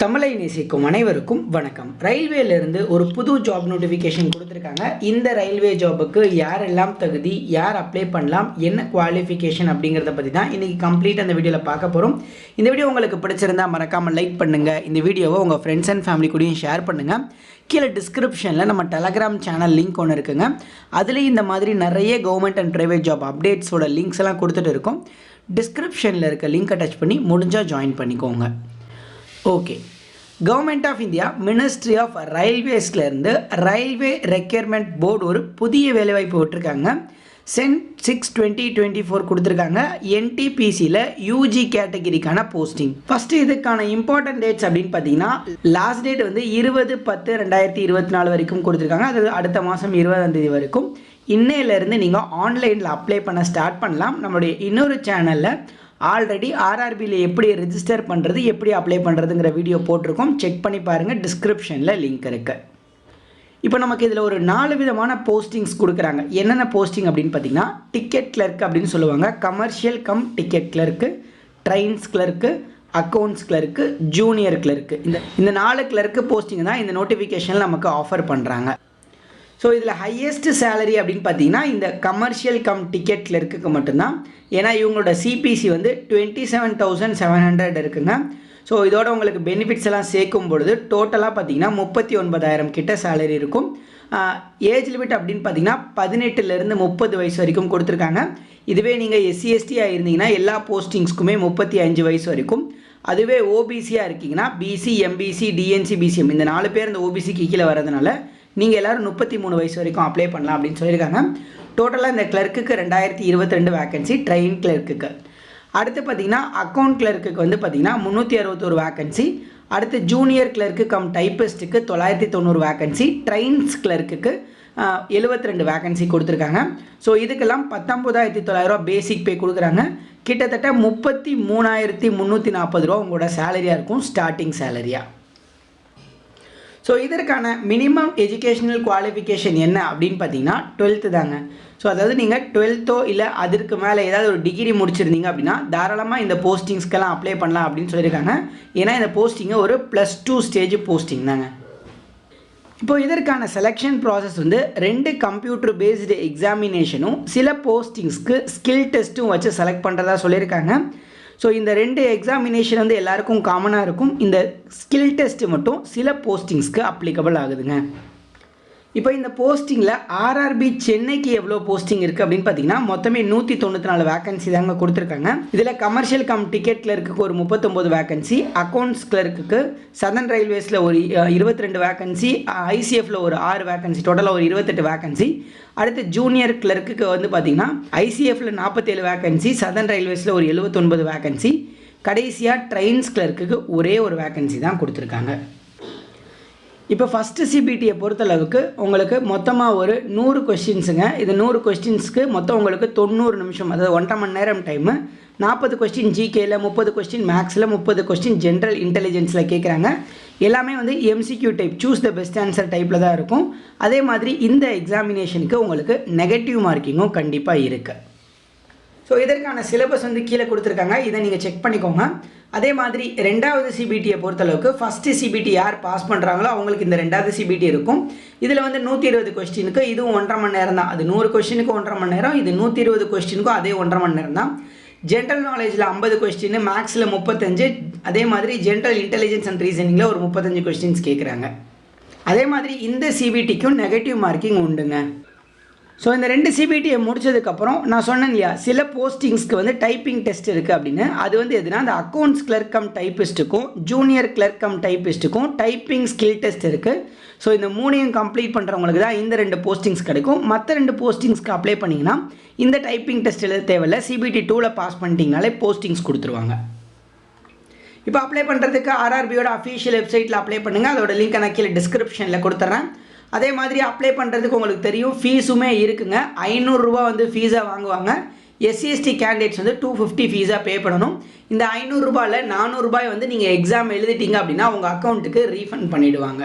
தமிழை நேசிக்கும் அனைவருக்கும் வணக்கம். ரயில்வேலிருந்து ஒரு புது ஜாப் நோட்டிஃபிகேஷன் கொடுத்துருக்காங்க. இந்த ரயில்வே ஜாபுக்கு யாரெல்லாம் தகுதி, யார் அப்ளை பண்ணலாம், என்ன குவாலிஃபிகேஷன் அப்படிங்கிறத பற்றி தான் இன்றைக்கி கம்ப்ளீட் அந்த வீடியோவில் பார்க்க போகிறோம். இந்த வீடியோ உங்களுக்கு பிடிச்சிருந்தா மறக்காமல் லைக் பண்ணுங்கள். இந்த வீடியோவை உங்கள் ஃப்ரெண்ட்ஸ் அண்ட் ஃபேமிலி கூடயும் ஷேர் பண்ணுங்கள். கீழே டிஸ்கிரிப்ஷனில் நம்ம டெலகிராம் சேனல் லிங்க் ஒன்று இருக்குங்க. அதுலேயும் இந்த மாதிரி நிறைய கவர்மெண்ட் அண்ட் ப்ரைவேட் ஜாப் அப்டேட்ஸோட லிங்க்ஸ் எல்லாம் கொடுத்துட்டு இருக்கோம். டிஸ்கிரிப்ஷனில் இருக்க லிங்க்கை டச் பண்ணி முடிஞ்சால் ஜாயின் பண்ணிக்கோங்க. Okay, government of India ministry of ரயில்வேஸ்லேருந்து ரயில்வே ரெக்யர்மெண்ட் போர்டு ஒரு புதிய வேலைவாய்ப்பு விட்டுருக்காங்க. சென்ட் 6/2024 கொடுத்துருக்காங்க. NTPCயில் UG கேட்டகிரிக்கான போஸ்டிங். ஃபஸ்ட்டு இதுக்கான இம்பார்ட்டன்ட் டேட்ஸ் அப்படின்னு பார்த்தீங்கன்னா லாஸ்ட் டேட் வந்து 20/10/2024 வரைக்கும் கொடுத்துருக்காங்க. அது அடுத்த மாதம் 20ஆம் தேதி வரைக்கும். இன்னையிலேருந்து நீங்கள் ஆன்லைனில் அப்ளை பண்ண ஸ்டார்ட் பண்ணலாம். நம்மளுடைய இன்னொரு சேனலில் ஆல்ரெடி ஆர்ஆர்பியில் எப்படி ரெஜிஸ்டர் பண்ணுறது, எப்படி அப்ளை பண்ணுறதுங்கிற வீடியோ போட்டிருக்கோம். செக் பண்ணி பாருங்கள், டிஸ்கிரிப்ஷனில் லிங்க் இருக்குது. இப்போ நமக்கு இதில் ஒரு 4 விதமான போஸ்டிங்ஸ் கொடுக்குறாங்க. என்னென்ன போஸ்டிங் அப்படின்னு பார்த்தீங்கன்னா டிக்கெட் கிளர்க் அப்படின்னு சொல்லுவாங்க, commercial come ticket clerk, trains clerk, accounts clerk, junior clerk. இந்த 4 கிளர்க்கு போஸ்டிங் தான் இந்த நோட்டிஃபிகேஷனில் நமக்கு ஆஃபர் பண்ணுறாங்க. ஸோ இதில் ஹையஸ்ட் சேலரி அப்படின்னு பார்த்தீங்கன்னா இந்த கமர்ஷியல் கம் டிக்கெட் கிளர்க்கு மட்டும்தான். ஏன்னா இவங்களோட சிபிசி வந்து 27,700 இருக்குங்க. ஸோ இதோட உங்களுக்கு பெனிஃபிட்ஸ் எல்லாம் சேர்க்கும் பொழுது டோட்டலாக பார்த்தீங்கன்னா 39,000 கிட்ட சேலரி இருக்கும். ஏஜ் லிமிட் அப்படின்னு பார்த்தீங்கன்னா 18லேருந்து 30 வயசு வரைக்கும் கொடுத்துருக்காங்க. இதுவே நீங்கள் SC/ST இருந்தீங்கன்னா எல்லா போஸ்டிங்ஸ்க்குமே 35 வயசு வரைக்கும். அதுவே ஓபிசியாக இருக்கீங்கன்னா பிசி, எம்பிசி, டிஎன்சி, பிசிஎம் இந்த 4 பேர் இந்த ஓபிசிக்கு கீழே வரதுனால நீங்கள் எல்லோரும் 33 வயசு வரைக்கும் அப்ளை பண்ணலாம் அப்படின்னு சொல்லியிருக்காங்க. டோட்டலாக இந்த கிளர்க்குக்கு 2022 வேக்கன்சி ட்ரெயின் கிளர்க்குக்கு. அடுத்து பார்த்தீங்கன்னா அக்கௌண்ட் கிளர்க்குக்கு வந்து பார்த்தீங்கன்னா 361 வேக்கன்சி. அடுத்து ஜூனியர் கிளர்க்கு கம் டைப்பிஸ்ட்டுக்கு 990 வேக்கன்சி. ட்ரெயின்ஸ் கிளர்க்குக்கு 72 வேக்கன்சி கொடுத்துருக்காங்க. ஸோ இதுக்கெல்லாம் 19,900 பேசிக் பே கொடுக்குறாங்க. கிட்டத்தட்ட 33,340 ரூபா உங்களோட சேலரியாக இருக்கும், ஸ்டார்டிங் சேலரியாக. ஸோ இதற்கான மினிமம் எஜுகேஷ்னல் குவாலிஃபிகேஷன் என்ன அப்படின்னு பார்த்தீங்கன்னா 12th தாங்க. ஸோ அதாவது நீங்கள் 12th இல்லை அதற்கு மேலே ஏதாவது ஒரு டிகிரி முடிச்சிருந்தீங்க அப்படின்னா தாராளமாக இந்த போஸ்டிங்ஸ்க்கெல்லாம் அப்ளை பண்ணலாம் அப்படின்னு சொல்லியிருக்காங்க. ஏன்னா இந்த போஸ்டிங்கு ஒரு +2 ஸ்டேஜ் போஸ்டிங் தாங்க. இப்போ இதற்கான செலெக்ஷன் ப்ராசஸ் வந்து 2 கம்ப்யூட்டர் பேஸ்டு எக்ஸாமினேஷனும் சில போஸ்டிங்ஸ்க்கு ஸ்கில் டெஸ்ட்டும் வச்சு செலக்ட் பண்ணுறதா சொல்லியிருக்காங்க. ஸோ இந்த 2 எக்ஸாமினேஷன் வந்து எல்லாருக்கும் காமனாக இருக்கும். இந்த ஸ்கில் டெஸ்ட்டு மட்டும் சில போஸ்டிங்ஸ்க்கு அப்ளிகபிள் ஆகுதுங்க. இப்போ இந்த போஸ்டிங்கில் ஆர்ஆர்பி சென்னைக்கு எவ்வளோ போஸ்டிங் இருக்குது அப்படின்னு பார்த்தீங்கன்னா மொத்தமே 194 வேக்கன்சி தாங்க கொடுத்துருக்காங்க. இதில் கமர்ஷியல் கம் டிக்கெட் கிளர்க்குக்கு ஒரு 39 வேக்கன்சி, அக்கௌண்ட்ஸ் கிளர்க்குக்கு சதர்ன் ரயில்வேஸில் ஒரு 22 வேக்கன்சி, ஐசிஎஃப்பில் ஒரு 6 வேக்கன்சி, டோட்டலாக ஒரு 28 வேக்கன்சி. அடுத்து ஜூனியர் கிளர்க்குக்கு வந்து பார்த்திங்கன்னா ஐசிஎஃப்பில் 47 வேக்கன்சி, சதர்ன் ரயில்வேஸில் ஒரு 79 வேக்கன்சி. கடைசியாக ட்ரெயின்ஸ் கிளர்க்குக்கு ஒரே ஒரு வேக்கன்சி தான் கொடுத்துருக்காங்க. இப்போ ஃபஸ்ட்டு சிபிடியை பொறுத்தளவுக்கு உங்களுக்கு மொத்தமாக ஒரு 100 கொஸ்டின்ஸுங்க. இது 100 கொஸ்டின்ஸ்க்கு மொத்தம் உங்களுக்கு 90 நிமிஷம், அதாவது 1.5 மணி நேரம் டைமு. 40 கொஸ்டின் ஜிகேயில், 30 கொஸ்டின் மேக்ஸில், 30 கொஸ்டின் ஜென்ரல் இன்டெலிஜென்ஸில் கேட்குறாங்க. எல்லாமே வந்து MCQ type, choose the best answer டைப்பில் தான் இருக்கும். அதே மாதிரி இந்த எக்ஸாமினேஷனுக்கு உங்களுக்கு நெகட்டிவ் மார்க்கிங்கும் கண்டிப்பாக இருக்குது. ஸோ இதற்கான சிலபஸ் வந்து கீழே கொடுத்துருக்காங்க, இதை நீங்கள் செக் பண்ணிக்கோங்க. அதே மாதிரி 2வது சிபிடியை பொறுத்தளவுக்கு ஃபஸ்ட்டு சிபிடி யார் பாஸ் பண்ணுறாங்களோ அவங்களுக்கு இந்த 2வது சிபிடி இருக்கும். இதில் வந்து 120 கொஸ்டினுக்கு இதுவும் 1.5 மணி நேரம் தான். அது 100 கொஸ்டினுக்கு 1.5 மணி நேரம், இது 120 கொஸ்டினுக்கும் அதே 1.5 மணி நேரம் தான். ஜென்ரல் நாலேஜில் 50 கொஸ்டின், மேக்ஸில் 35, அதே மாதிரி ஜென்ரல் இன்டெலிஜென்ஸ் அண்ட் ரீசனிங்கில் ஒரு 35 கொஸ்டின்ஸ் கேட்குறாங்க. அதே மாதிரி இந்த சிபிடிக்கும் நெகட்டிவ் மார்க்கிங் உண்டுங்க. ஸோ இந்த 2 சிபிடியை முடிச்சதுக்கப்புறம் நான் சொன்னேன் இல்லையா, சில போஸ்டிங்ஸ்க்கு வந்து டைப்பிங் டெஸ்ட் இருக்குது அப்படின்னு. அது வந்து எதுனா அந்த அக்கௌண்ட்ஸ் கிளர்க் கம் டைப்பிஸ்ட்டுக்கும் ஜூனியர் கிளர்க் கம் டைப்பிஸ்ட்டுக்கும் டைப்பிங் ஸ்கில் டெஸ்ட் இருக்குது. ஸோ இந்த 3ஐயும் கம்ப்ளீட் பண்ணுறவங்களுக்கு தான் இந்த 2 போஸ்டிங்ஸ் கிடைக்கும். மற்ற 2 போஸ்டிங்ஸ்க்கு அப்ளை பண்ணிங்கன்னா இந்த டைப்பிங் டெஸ்ட் எழுத தேவையில்லை. CBT 2ல் பாஸ் பண்ணிட்டீங்கனாலே போஸ்டிங்ஸ் கொடுத்துருவாங்க. இப்போ அப்ளை பண்ணுறதுக்கு ஆர்ஆர்பியோட அஃபீஷியல் வெப்சைட்டில் அப்ளை பண்ணுங்கள். அதோட லிங்க் நான் கீழே டிஸ்கிரிப்ஷனில் கொடுத்துட்றேன். அதே மாதிரி அப்ளை பண்ணுறதுக்கு உங்களுக்கு தெரியும் ஃபீஸுமே இருக்குங்க. 500 ரூபா வந்து ஃபீஸாக வாங்குவாங்க. SC/ST கேண்டிடேட்ஸ் வந்து 250 ஃபீஸாக பே பண்ணணும். இந்த 500 ரூபாயில் 400 ரூபாய் வந்து நீங்கள் எக்ஸாம் எழுதிட்டீங்க அப்படின்னா உங்கள் அக்கௌண்ட்டுக்கு ரீஃபண்ட் பண்ணிவிடுவாங்க.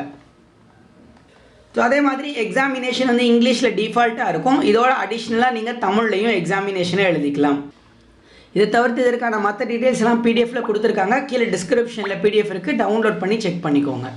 ஸோ அதே மாதிரி எக்ஸாமினேஷன் வந்து இங்கிலீஷில் டிஃபால்ட்டாக இருக்கும். இதோட அடிஷ்னலாக நீங்கள் தமிழ்லையும் எக்ஸாமினேஷனை எழுதிக்கலாம். இதை தவிர்த்து இதற்கான மற்ற டீட்டெயில்ஸ் எல்லாம் பிடிஎஃப்ல கொடுத்துருக்காங்க. கீழே டிஸ்கிரிப்ஷனில் பிடிஎஃப் இருக்குது, டவுன்லோட் பண்ணி செக் பண்ணிக்கோங்க.